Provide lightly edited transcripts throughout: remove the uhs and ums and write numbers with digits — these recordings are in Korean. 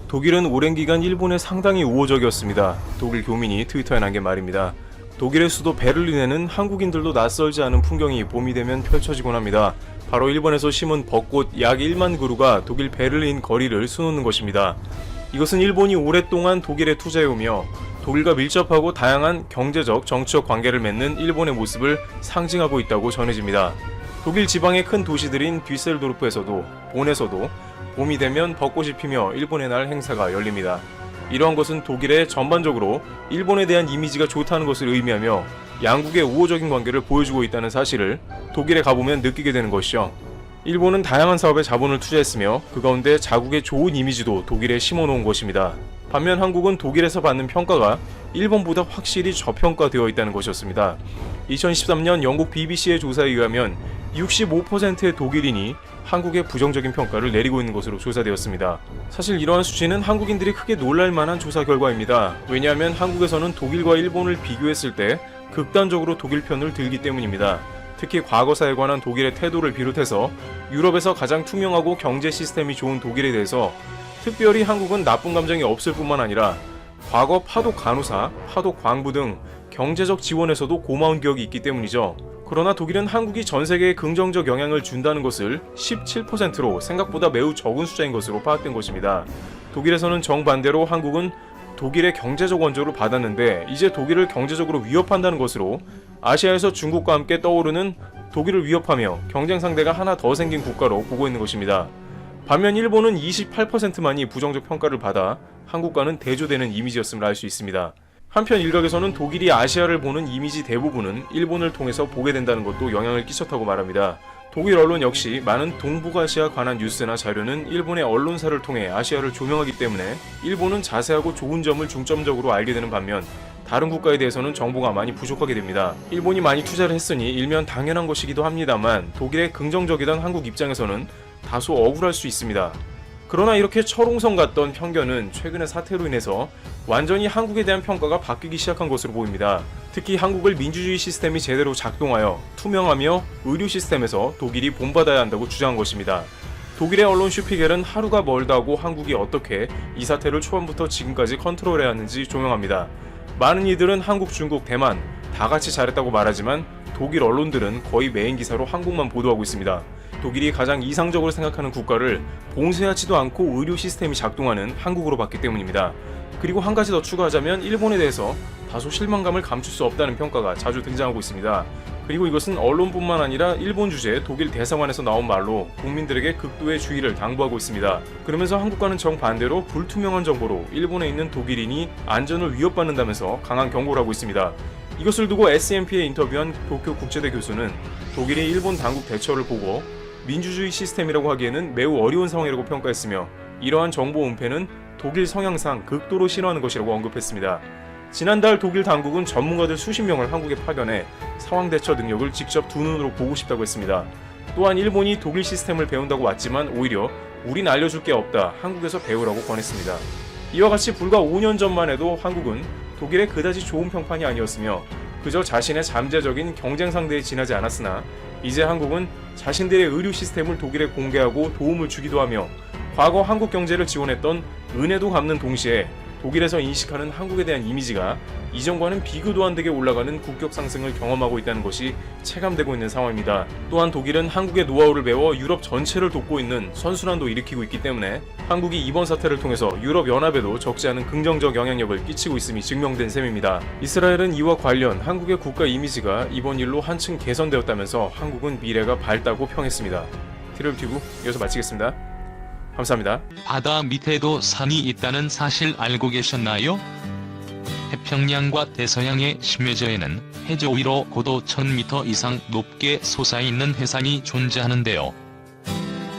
독일은 오랜 기간 일본에 상당히 우호적이었습니다. 독일 교민이 트위터에 남긴 말입니다. 독일의 수도 베를린에는 한국인들도 낯설지 않은 풍경이 봄이 되면 펼쳐지곤 합니다. 바로 일본에서 심은 벚꽃 약 1만 그루가 독일 베를린 거리를 수놓는 것입니다. 이것은 일본이 오랫동안 독일에 투자해오며 독일과 밀접하고 다양한 경제적, 정치적 관계를 맺는 일본의 모습을 상징하고 있다고 전해집니다. 독일 지방의 큰 도시들인 뒤셀도르프에서도 본에서도 봄이 되면 벚꽃이 피며 일본의 날 행사가 열립니다. 이러한 것은 독일의 전반적으로 일본에 대한 이미지가 좋다는 것을 의미하며 양국의 우호적인 관계를 보여주고 있다는 사실을 독일에 가보면 느끼게 되는 것이죠. 일본은 다양한 사업에 자본을 투자했으며 그 가운데 자국의 좋은 이미지도 독일에 심어놓은 것입니다. 반면 한국은 독일에서 받는 평가가 일본보다 확실히 저평가되어 있다는 것이었습니다. 2013년 영국 BBC의 조사에 의하면 65%의 독일인이 한국의 부정적인 평가를 내리고 있는 것으로 조사되었습니다. 사실 이러한 수치는 한국인들이 크게 놀랄 만한 조사 결과입니다. 왜냐하면 한국에서는 독일과 일본을 비교했을 때 극단적으로 독일 편을 들기 때문입니다. 특히 과거사에 관한 독일의 태도를 비롯해서 유럽에서 가장 투명하고 경제 시스템이 좋은 독일에 대해서 특별히 한국은 나쁜 감정이 없을 뿐만 아니라 과거 파독 간호사, 파독 광부 등 경제적 지원에서도 고마운 기억이 있기 때문이죠. 그러나 독일은 한국이 전 세계에 긍정적 영향을 준다는 것을 17%로 생각보다 매우 적은 숫자인 것으로 파악된 것입니다. 독일에서는 정반대로 한국은 독일의 경제적 원조를 받았는데 이제 독일을 경제적으로 위협한다는 것으로 아시아에서 중국과 함께 떠오르는 독일을 위협하며 경쟁 상대가 하나 더 생긴 국가로 보고 있는 것입니다. 반면 일본은 28%만이 부정적 평가를 받아 한국과는 대조되는 이미지였음을 알 수 있습니다. 한편 일각에서는 독일이 아시아를 보는 이미지 대부분은 일본을 통해서 보게 된다는 것도 영향을 끼쳤다고 말합니다. 독일 언론 역시 많은 동북아시아 관한 뉴스나 자료는 일본의 언론사를 통해 아시아를 조명하기 때문에 일본은 자세하고 좋은 점을 중점적으로 알게 되는 반면 다른 국가에 대해서는 정보가 많이 부족하게 됩니다. 일본이 많이 투자를 했으니 일면 당연한 것이기도 합니다만 독일의 긍정적이던 한국 입장에서는 다소 억울할 수 있습니다. 그러나 이렇게 철옹성 같던 편견은 최근의 사태로 인해서 완전히 한국에 대한 평가가 바뀌기 시작한 것으로 보입니다. 특히 한국을 민주주의 시스템이 제대로 작동하여 투명하며 의료 시스템에서 독일이 본받아야 한다고 주장한 것입니다. 독일의 언론 슈피겔은 하루가 멀다고 한국이 어떻게 이 사태를 초반부터 지금까지 컨트롤해야 하는지 조명합니다. 많은 이들은 한국, 중국, 대만 다 같이 잘했다고 말하지만 독일 언론들은 거의 메인 기사로 한국만 보도하고 있습니다. 독일이 가장 이상적으로 생각하는 국가를 봉쇄하지도 않고 의료 시스템이 작동하는 한국으로 봤기 때문입니다. 그리고 한 가지 더 추가하자면 일본에 대해서 다소 실망감을 감출 수 없다는 평가가 자주 등장하고 있습니다. 그리고 이것은 언론뿐만 아니라 일본 주재 독일 대사관에서 나온 말로 국민들에게 극도의 주의를 당부하고 있습니다. 그러면서 한국과는 정반대로 불투명한 정보로 일본에 있는 독일인이 안전을 위협받는다면서 강한 경고를 하고 있습니다. 이것을 두고 SMP에 인터뷰한 도쿄 국제대 교수는 독일이 일본 당국 대처를 보고 민주주의 시스템이라고 하기에는 매우 어려운 상황이라고 평가했으며 이러한 정보 은폐는 독일 성향상 극도로 싫어하는 것이라고 언급했습니다. 지난달 독일 당국은 전문가들 수십 명을 한국에 파견해 상황 대처 능력을 직접 두 눈으로 보고 싶다고 했습니다. 또한 일본이 독일 시스템을 배운다고 왔지만 오히려 우린 알려줄 게 없다, 한국에서 배우라고 권했습니다. 이와 같이 불과 5년 전만 해도 한국은 독일의 그다지 좋은 평판이 아니었으며 그저 자신의 잠재적인 경쟁 상대에 지나지 않았으나 이제 한국은 자신들의 의료 시스템을 독일에 공개하고 도움을 주기도 하며 과거 한국 경제를 지원했던 은혜도 갚는 동시에 독일에서 인식하는 한국에 대한 이미지가 이전과는 비교도 안 되게 올라가는 국격 상승을 경험하고 있다는 것이 체감되고 있는 상황입니다. 또한 독일은 한국의 노하우를 배워 유럽 전체를 돕고 있는 선순환도 일으키고 있기 때문에 한국이 이번 사태를 통해서 유럽연합에도 적지 않은 긍정적 영향력을 끼치고 있음이 증명된 셈입니다. 이스라엘은 이와 관련 한국의 국가 이미지가 이번 일로 한층 개선되었다면서 한국은 미래가 밝다고 평했습니다. 티럴튜브 여기서 마치겠습니다. 감사합니다. 바다 밑에도 산이 있다는 사실 알고 계셨나요? 태평양과 대서양의 심해저에는 해저 위로 고도 1000m 이상 높게 솟아있는 해상이 존재하는데요.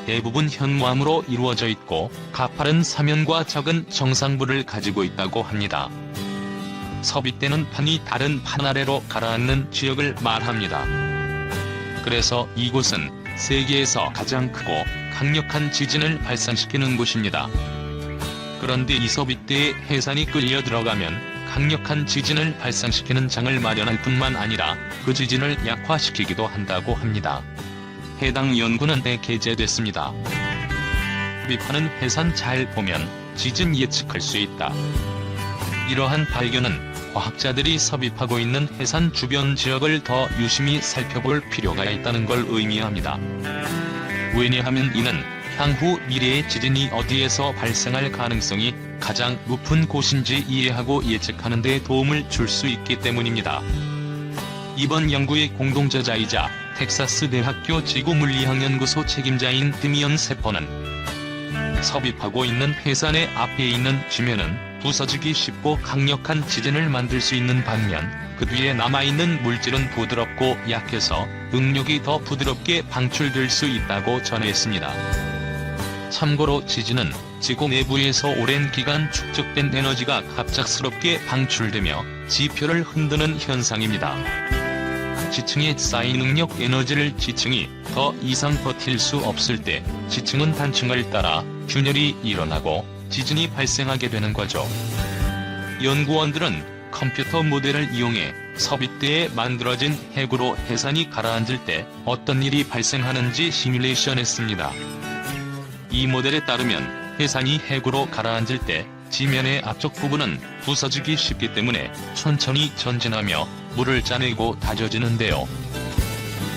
대부분 현무암으로 이루어져 있고 가파른 사면과 적은 정상부를 가지고 있다고 합니다. 서비 때는 판이 다른 판 아래로 가라앉는 지역을 말합니다. 그래서 이곳은 세계에서 가장 크고 강력한 지진을 발생시키는 곳입니다. 그런데 이 서빗대에 해산이 끌려 들어가면 강력한 지진을 발생시키는 장을 마련할 뿐만 아니라 그 지진을 약화시키기도 한다고 합니다. 해당 연구는 개제됐습니다. 비판은 해산 잘 보면 지진 예측할 수 있다. 이러한 발견은 과학자들이 섭입하고 있는 해산 주변 지역을 더 유심히 살펴볼 필요가 있다는 걸 의미합니다. 왜냐하면 이는 향후 미래의 지진이 어디에서 발생할 가능성이 가장 높은 곳인지 이해하고 예측하는 데 도움을 줄 수 있기 때문입니다. 이번 연구의 공동저자이자 텍사스 대학교 지구물리학연구소 책임자인 드미언 세퍼는 섭입하고 있는 해산의 앞에 있는 지면은 부서지기 쉽고 강력한 지진을 만들 수 있는 반면 그 뒤에 남아있는 물질은 부드럽고 약해서 응력이 더 부드럽게 방출될 수 있다고 전했습니다. 참고로 지진은 지구 내부에서 오랜 기간 축적된 에너지가 갑작스럽게 방출되며 지표를 흔드는 현상입니다. 지층에 쌓인 응력 에너지를 지층이 더 이상 버틸 수 없을 때 지층은 단층을 따라 균열이 일어나고 지진이 발생하게 되는 거죠. 연구원들은 컴퓨터 모델을 이용해 섭입대에 만들어진 핵으로 해산이 가라앉을 때 어떤 일이 발생하는지 시뮬레이션했습니다. 이 모델에 따르면 해산이 핵으로 가라앉을 때 지면의 앞쪽 부분은 부서지기 쉽기 때문에 천천히 전진하며 물을 짜내고 다져지는데요.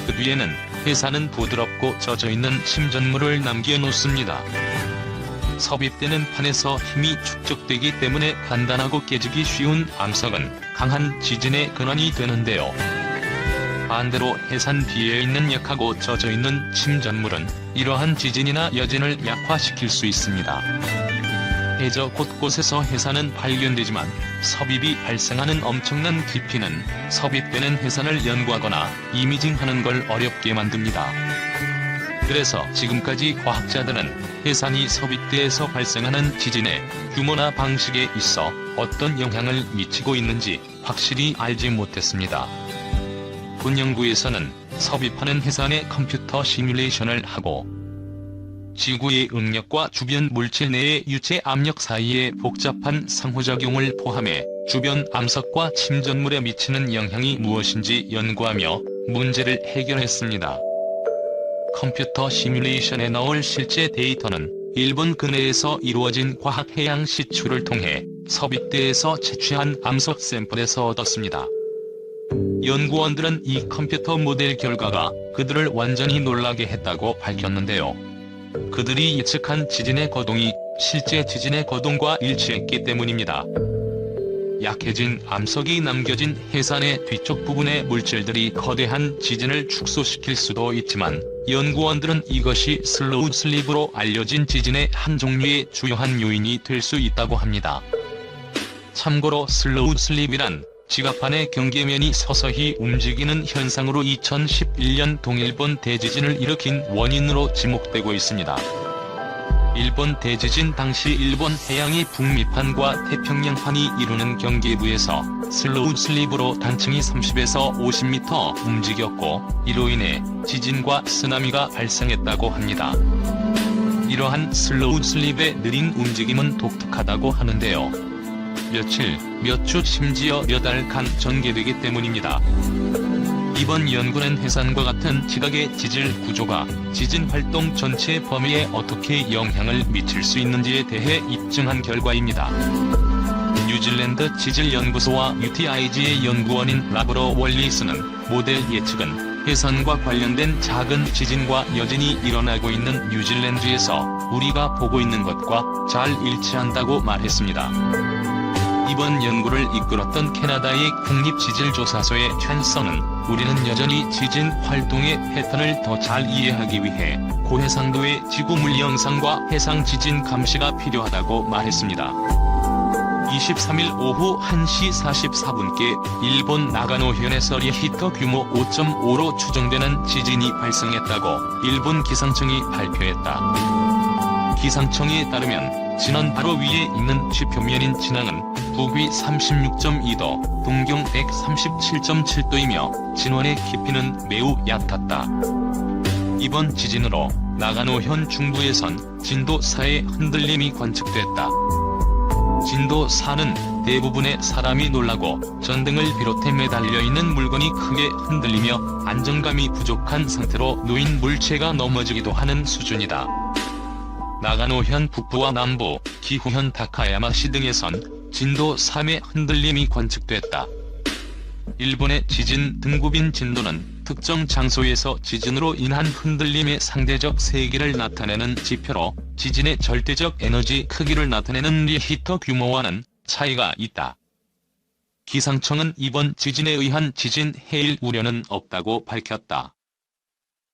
그 뒤에는 해산은 부드럽고 젖어있는 침전물을 남겨놓습니다. 섭입되는 판에서 힘이 축적되기 때문에 단단하고 깨지기 쉬운 암석은 강한 지진의 근원이 되는데요. 반대로 해산 뒤에 있는 약하고 젖어있는 침전물은 이러한 지진이나 여진을 약화시킬 수 있습니다. 해저 곳곳에서 해산은 발견되지만 섭입이 발생하는 엄청난 깊이는 섭입되는 해산을 연구하거나 이미징하는 걸 어렵게 만듭니다. 그래서 지금까지 과학자들은 해산이 섭입대에서 발생하는 지진의 규모나 방식에 있어 어떤 영향을 미치고 있는지 확실히 알지 못했습니다. 본 연구에서는 섭입하는 해산의 컴퓨터 시뮬레이션을 하고 지구의 응력과 주변 물질 내의 유체 압력 사이의 복잡한 상호작용을 포함해 주변 암석과 침전물에 미치는 영향이 무엇인지 연구하며 문제를 해결했습니다. 컴퓨터 시뮬레이션에 넣을 실제 데이터는 일본 근해에서 이루어진 과학 해양 시추를 통해 섭입대에서 채취한 암석 샘플에서 얻었습니다. 연구원들은 이 컴퓨터 모델 결과가 그들을 완전히 놀라게 했다고 밝혔는데요. 그들이 예측한 지진의 거동이 실제 지진의 거동과 일치했기 때문입니다. 약해진 암석이 남겨진 해산의 뒤쪽 부분의 물질들이 거대한 지진을 축소시킬 수도 있지만 연구원들은 이것이 슬로우 슬립으로 알려진 지진의 한 종류의 주요한 요인이 될 수 있다고 합니다. 참고로 슬로우 슬립이란 지갑 안의 경계면이 서서히 움직이는 현상으로 2011년 동일본 대지진을 일으킨 원인으로 지목되고 있습니다. 일본 대지진 당시 일본 해양의 북미판과 태평양판이 이루는 경계부에서 슬로우 슬립으로 단층이 30에서 50m 움직였고 이로 인해 지진과 쓰나미가 발생했다고 합니다. 이러한 슬로우 슬립의 느린 움직임은 독특하다고 하는데요. 며칠, 몇 주 심지어 몇 달간 전개되기 때문입니다. 이번 연구는 해산과 같은 지각의 지질 구조가 지진 활동 전체 범위에 어떻게 영향을 미칠 수 있는지에 대해 입증한 결과입니다. 뉴질랜드 지질연구소와 UTIG의 연구원인 라브로 월리스는 모델 예측은 해산과 관련된 작은 지진과 여진이 일어나고 있는 뉴질랜드에서 우리가 보고 있는 것과 잘 일치한다고 말했습니다. 이번 연구를 이끌었던 캐나다의 국립지질조사소의 챈서는 우리는 여전히 지진 활동의 패턴을 더 잘 이해하기 위해 고해상도의 지구물리 영상과 해상 지진 감시가 필요하다고 말했습니다. 23일 오후 1시 44분께 일본 나가노현에서 리히터 규모 5.5로 추정되는 지진이 발생했다고 일본 기상청이 발표했다. 기상청에 따르면 진원 바로 위에 있는 지표면인 진앙은 북위 36.2도, 동경 137.7도이며 진원의 깊이는 매우 얕았다. 이번 지진으로 나가노현 중부에선 진도 4의 흔들림이 관측됐다. 진도 4는 대부분의 사람이 놀라고 전등을 비롯해 매달려 있는 물건이 크게 흔들리며 안정감이 부족한 상태로 놓인 물체가 넘어지기도 하는 수준이다. 나가노현 북부와 남부, 기후현 다카야마시 등에선 진도 3의 흔들림이 관측됐다. 일본의 지진 등급인 진도는 특정 장소에서 지진으로 인한 흔들림의 상대적 세기를 나타내는 지표로 지진의 절대적 에너지 크기를 나타내는 리히터 규모와는 차이가 있다. 기상청은 이번 지진에 의한 지진 해일 우려는 없다고 밝혔다.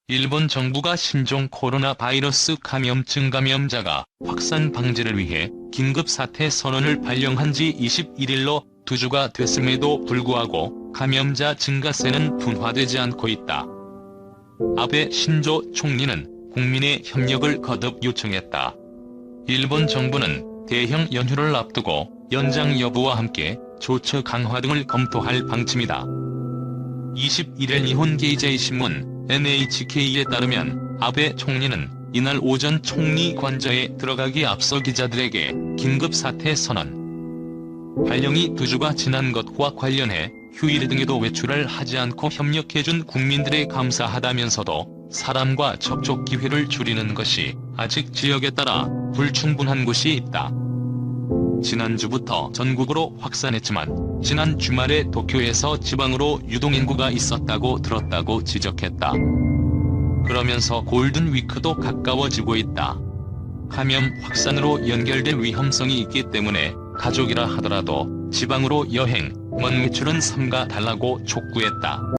일본 정부가 신종 코로나 바이러스 감염증 감염자가 확산 방지를 위해 긴급 사태 선언을 발령한 지 21일로 2주가 됐음에도 불구하고 감염자 증가세는 둔화되지 않고 있다. 아베 신조 총리는 국민의 협력을 거듭 요청했다. 일본 정부는 대형 연휴를 앞두고 연장 여부와 함께 조처 강화 등을 검토할 방침이다. 21일 일본 게이제이 신문 NHK에 따르면 아베 총리는 이날 오전 총리 관저에 들어가기 앞서 기자들에게 긴급 사태 선언 발령이 2주가 지난 것과 관련해 휴일 등에도 외출을 하지 않고 협력해준 국민들에 감사하다면서도 사람과 접촉 기회를 줄이는 것이 아직 지역에 따라 불충분한 곳이 있다. 지난주부터 전국으로 확산했지만 지난 주말에 도쿄에서 지방으로 유동인구가 있었다고 들었다고 지적했다. 그러면서 골든 위크도 가까워지고 있다. 감염 확산으로 연결될 위험성이 있기 때문에 가족이라 하더라도 지방으로 여행, 먼 외출은 삼가 달라고 촉구했다.